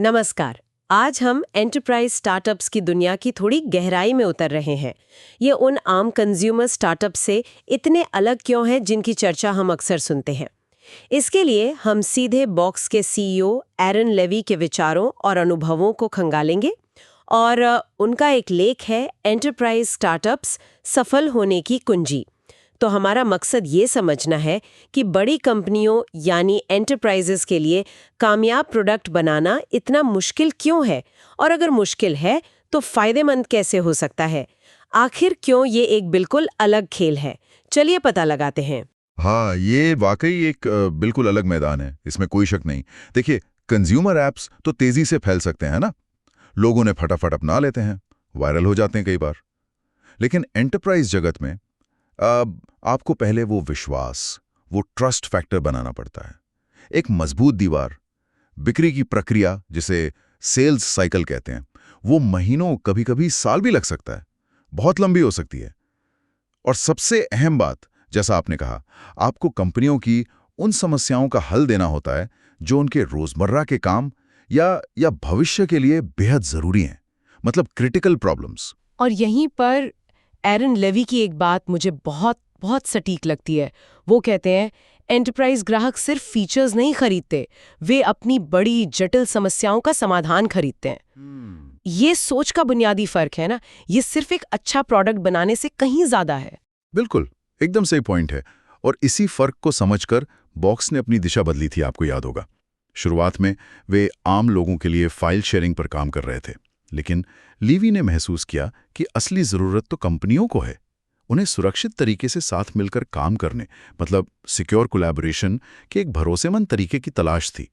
नमस्कार। आज हम एंटरप्राइज स्टार्टअप्स की दुनिया की थोड़ी गहराई में उतर रहे हैं। ये उन आम कंज्यूमर स्टार्टअप्स से इतने अलग क्यों हैं जिनकी चर्चा हम अक्सर सुनते हैं। इसके लिए हम सीधे बॉक्स के सीईओ एरन लेवी के विचारों और अनुभवों को खंगालेंगे और उनका एक लेख है एंटरप्राइज स्टार्टअप्स सफल होने की कुंजी। तो हमारा मकसद ये समझना है कि बड़ी कंपनियों यानी एंटरप्राइजेस के लिए कामयाब प्रोडक्ट बनाना इतना मुश्किल क्यों है, और अगर मुश्किल है तो फायदेमंद कैसे हो सकता है। आखिर क्यों ये एक बिल्कुल अलग खेल है, चलिए पता लगाते हैं। हाँ, ये वाकई एक बिल्कुल अलग मैदान है, इसमें कोई शक नहीं। देखिए, कंज्यूमर ऐप्स तो तेजी से फैल सकते हैं ना, लोग उन्हें फटाफट अपना लेते हैं, वायरल हो जाते हैं कई बार। लेकिन एंटरप्राइज जगत में आपको पहले वो विश्वास, वो ट्रस्ट फैक्टर बनाना पड़ता है। एक मजबूत दीवार, बिक्री की प्रक्रिया जिसे सेल्स साइकिल कहते हैं, वो महीनों कभी-कभी साल भी लग सकता है, बहुत लंबी हो सकती है। और सबसे अहम बात, जैसा आपने कहा, आपको कंपनियों की उन समस्याओं का हल देना होता है जो उनके रोजमर्रा के काम या भविष्य के लिए बेहद जरूरी हैं, मतलब क्रिटिकल प्रॉब्लम्स। और यहीं पर एरन लेवी की एक बात मुझे बहुत बहुत सटीक लगती है। वो कहते हैं एंटरप्राइज ग्राहक सिर्फ फीचर्स नहीं खरीदते, वे अपनी बड़ी जटिल समस्याओं का समाधान खरीदते हैं। ये सोच का बुनियादी फर्क है ना, ये सिर्फ एक अच्छा प्रोडक्ट बनाने से कहीं ज्यादा है। बिल्कुल, एकदम सही पॉइंट है। और इसी फर्क को समझकर बॉक्स ने अपनी दिशा बदली थी, आपको याद होगा। शुरुआत में वे आम लोगों के लिए फाइल शेयरिंग पर काम कर रहे थे, लेकिन लीवी ने महसूस किया कि असली जरूरत तो कंपनियों को है। उन्हें सुरक्षित तरीके से साथ मिलकर काम करने, मतलब सिक्योर कोलैबोरेशन के एक भरोसेमंद तरीके की तलाश थी।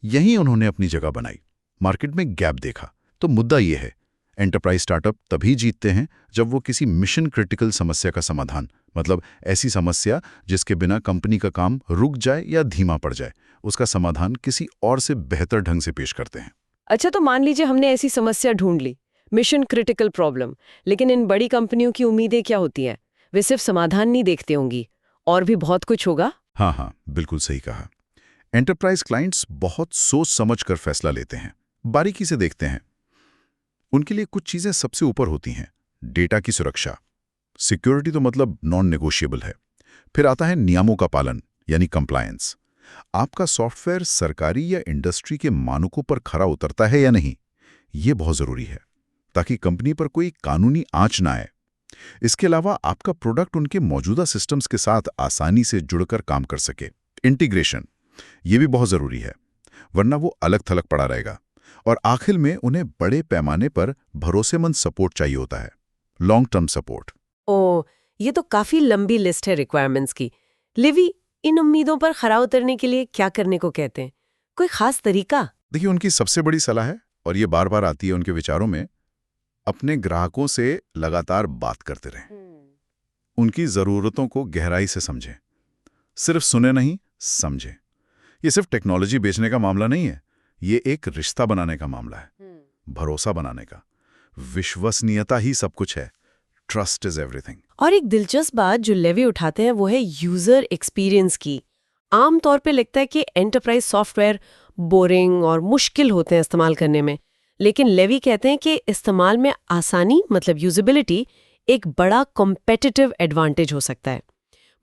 यहीं उन्होंने अपनी जगह बनाई, मार्केट में गैप देखा। तो मुद्दा ये है, एंटरप्राइज स्टार्टअप तभी जीतते हैं जब वो किसी मिशन क्रिटिकल समस्या का समाधान, मतलब ऐसी समस्या जिसके बिना कंपनी का काम रुक जाए या धीमा पड़ जाए, उसका समाधान किसी और से बेहतर ढंग से पेश करते हैं। अच्छा, तो मान लीजिए हमने ऐसी समस्या ढूंढ ली, मिशन क्रिटिकल प्रॉब्लम, लेकिन इन बड़ी कंपनियों की उम्मीदें क्या होती हैं? वे सिर्फ समाधान नहीं देखते होंगी, और भी बहुत कुछ होगा। हाँ, बिल्कुल सही कहा। एंटरप्राइज क्लाइंट्स बहुत सोच समझ कर फैसला लेते हैं, बारीकी से देखते हैं। उनके लिए कुछ चीजें सबसे ऊपर होती हैं। डेटा की सुरक्षा, सिक्योरिटी तो मतलब नॉन नेगोशिएबल है। फिर आता है नियमों का पालन, यानी कंप्लायंस। आपका सॉफ्टवेयर सरकारी या इंडस्ट्री के मानकों पर खरा उतरता है या नहीं, ये बहुत जरूरी है, ताकि कंपनी पर कोई कानूनी आंच ना आए। इसके अलावा आपका प्रोडक्ट उनके मौजूदा सिस्टम्स के साथ आसानी से जुड़कर काम कर सके। इंटीग्रेशन, ये भी बहुत जरूरी है, वरना वो अलग थलग पड़ा रहेगा। और आखिर में उन्हें बड़े पैमाने पर भरोसेमंद सपोर्ट चाहिए होता है, लॉन्ग टर्म सपोर्ट। ओह, ये तो काफी लंबी लिस्ट है रिक्वायरमेंट्स की। लिवी इन उम्मीदों पर खरा उतरने के लिए क्या करने को कहते हैं? कोई खास तरीका? देखिए, उनकी सबसे बड़ी सलाह है, और ये बार बार आती है उनके विचारों में, अपने ग्राहकों से लगातार बात करते रहें। उनकी ज़रूरतों को गहराई से समझें, सिर्फ सुने नहीं, समझें। ये सिर्फ टेक्नोलॉजी बेचने का मामला नहीं है, ये एक रिश्ता बनाने का मामला है, भरोसा बनाने का। विश्वसनीयता ही सब कुछ है। Trust is everything. और एक दिलचस्प बात जो लेवी उठाते हैं वो है यूजर एक्सपीरियंस की। आमतौर पे लगता है कि एंटरप्राइज सॉफ्टवेयर बोरिंग और मुश्किल होते हैं इस्तेमाल करने में, लेकिन लेवी कहते हैं कि इस्तेमाल में आसानी, मतलब यूजेबिलिटी, एक बड़ा कॉम्पिटिटिव एडवांटेज हो सकता है।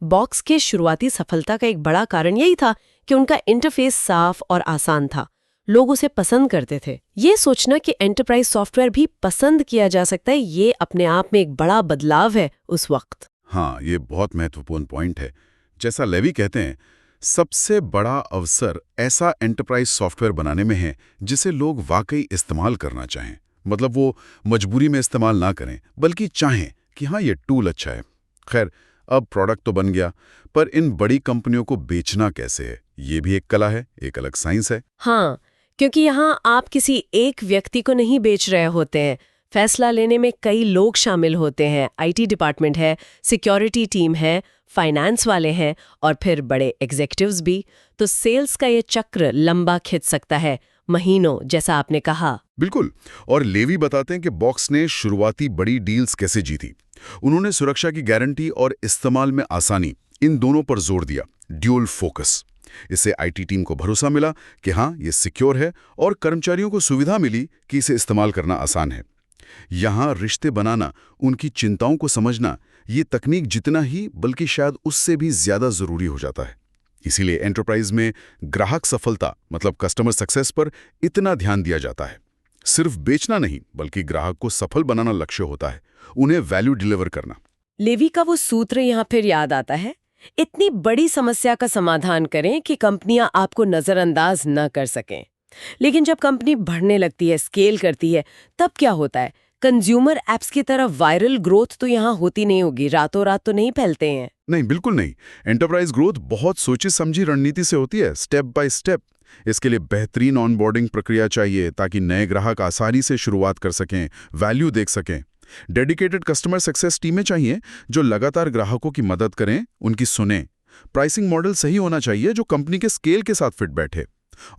बॉक्स के शुरुआती सफलता का एक बड़ा कारण यही था कि उनका इंटरफेस साफ और आसान था। लोग उसे पसंद करते थे। ये सोचना कि एंटरप्राइज सॉफ्टवेयर भी पसंद किया जा सकता है, ये अपने आप में एक बड़ा बदलाव है उस वक्त। हाँ, ये बहुत महत्वपूर्ण पॉइंट है। जैसा लेवी कहते हैं, सबसे बड़ा अवसर ऐसा एंटरप्राइज सॉफ्टवेयर बनाने में है जिसे लोग वाकई इस्तेमाल करना चाहें। मतलब वो मजबूरी में इस्तेमाल ना करें, बल्कि चाहें कि हाँ, ये टूल अच्छा है। खैर, अब प्रोडक्ट तो बन गया, पर इन बड़ी कंपनियों को बेचना कैसे है, ये भी एक कला है, एक अलग साइंस है। हाँ, क्योंकि यहाँ आप किसी एक व्यक्ति को नहीं बेच रहे होते हैं। फैसला लेने में कई लोग शामिल होते हैं। आईटी डिपार्टमेंट है, सिक्योरिटी टीम है, फाइनेंस वाले हैं, और फिर बड़े एग्जीक्यूटिव्स भी। तो सेल्स का ये चक्र लंबा खिंच सकता है, महीनों, जैसा आपने कहा। बिल्कुल। और लेवी बताते हैं कि बॉक्स ने शुरुआती बड़ी डील्स कैसे जीती। उन्होंने सुरक्षा की गारंटी और इस्तेमाल में आसानी, इन दोनों पर जोर दिया। Dual focus. इससे आईटी टीम को भरोसा मिला कि हाँ, ये सिक्योर है और कर्मचारियों को सुविधा मिली कि इसे इस्तेमाल करना आसान है। यहाँ रिश्ते बनाना, उनकी चिंताओं को समझना, ये तकनीक जितना ही बल्कि शायद उससे भी ज़्यादा ज़रूरी हो जाता है। इसीलिए एंटरप्राइज में ग्राहक सफलता मतलब कस्टमर सक्सेस पर इतना ध्यान दिया जाता है। सिर्फ बेचना नहीं बल्कि ग्राहक को सफल बनाना लक्ष्य होता है, उन्हें वैल्यू डिलीवर करना। लेवी का वो सूत्र यहाँ फिर याद आता है, इतनी बड़ी समस्या का समाधान करें कि कंपनियां आपको नजरअंदाज न कर सकें। लेकिन जब कंपनी बढ़ने लगती है, स्केल करती है, तब क्या होता है? कंज्यूमर एप्स की तरह वायरल ग्रोथ तो यहाँ होती नहीं होगी, रातों रात तो नहीं फैलते हैं। नहीं, बिल्कुल नहीं। एंटरप्राइज ग्रोथ बहुत सोची समझी रणनीति से होती है, स्टेप बाय स्टेप। इसके लिए बेहतरीन ऑनबोर्डिंग प्रक्रिया चाहिए ताकि नए ग्राहक आसानी से शुरुआत कर सकें, वैल्यू देख सकें। डेडिकेटेड कस्टमर सक्सेस टीमें चाहिए जो लगातार ग्राहकों की मदद करें, उनकी सुनें। प्राइसिंग मॉडल सही होना चाहिए जो कंपनी के स्केल के साथ फिट बैठे।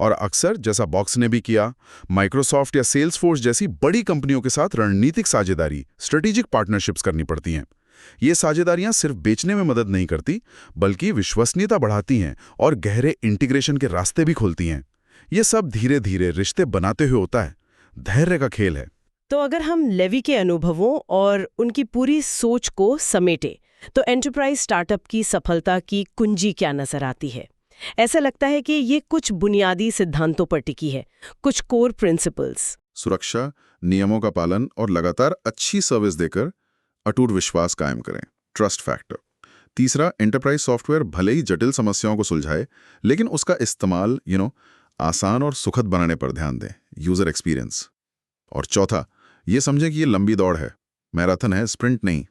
और अक्सर जैसा बॉक्स ने भी किया, माइक्रोसॉफ्ट या सेल्सफोर्स जैसी बड़ी कंपनियों के साथ रणनीतिक साझेदारी, स्ट्रेटेजिक पार्टनरशिप्स करनी पड़ती हैं। ये साझेदारियां सिर्फ बेचने में मदद नहीं करती बल्कि विश्वसनीयता बढ़ाती हैं और गहरे इंटीग्रेशन के रास्ते भी खोलती हैं। ये सब धीरे धीरे रिश्ते बनाते हुए होता है, धैर्य का खेल है। तो अगर हम लेवी के अनुभवों और उनकी पूरी सोच को समेटे तो एंटरप्राइज स्टार्टअप की सफलता की कुंजी क्या नजर आती है? ऐसा लगता है कि ये कुछ बुनियादी सिद्धांतों पर टिकी है, कुछ कोर प्रिंसिपल्स। सुरक्षा, नियमों का पालन और लगातार अच्छी सर्विस देकर अटूट विश्वास कायम करें, ट्रस्ट फैक्टर। तीसरा, एंटरप्राइज सॉफ्टवेयर भले ही जटिल समस्याओं को सुलझाए लेकिन उसका इस्तेमाल आसान और सुखद बनाने पर ध्यान दें, यूजर एक्सपीरियंस। और चौथा, ये समझें कि ये लंबी दौड़ है, मैराथन है, स्प्रिंट नहीं।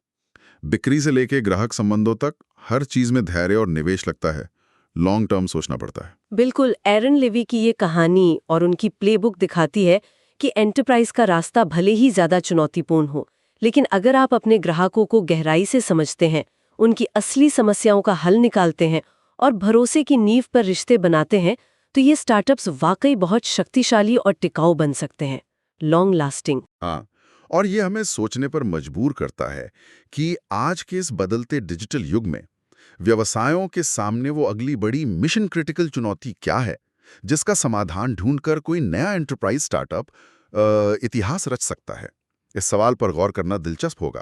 बिक्री से लेके ग्राहक संबंधों तक हर चीज में धैर्य और निवेश लगता है, लॉन्ग टर्म सोचना पड़ता है। बिल्कुल, एरन लेवी की ये कहानी और उनकी प्लेबुक दिखाती है कि एंटरप्राइज का रास्ता भले ही ज्यादा चुनौतीपूर्ण हो, लेकिन अगर आप अपने ग्राहकों को गहराई से समझते हैं, उनकी असली समस्याओं का हल निकालते हैं और भरोसे की नींव पर रिश्ते बनाते हैं, तो ये स्टार्टअप्स वाकई बहुत शक्तिशाली और टिकाऊ बन सकते हैं, लॉन्ग लास्टिंग। हाँ, और ये हमें सोचने पर मजबूर करता है कि आज के इस बदलते डिजिटल युग में व्यवसायों के सामने वो अगली बड़ी मिशन क्रिटिकल चुनौती क्या है, जिसका समाधान ढूंढकर कोई नया एंटरप्राइज स्टार्टअप इतिहास रच सकता है। इस सवाल पर गौर करना दिलचस्प होगा।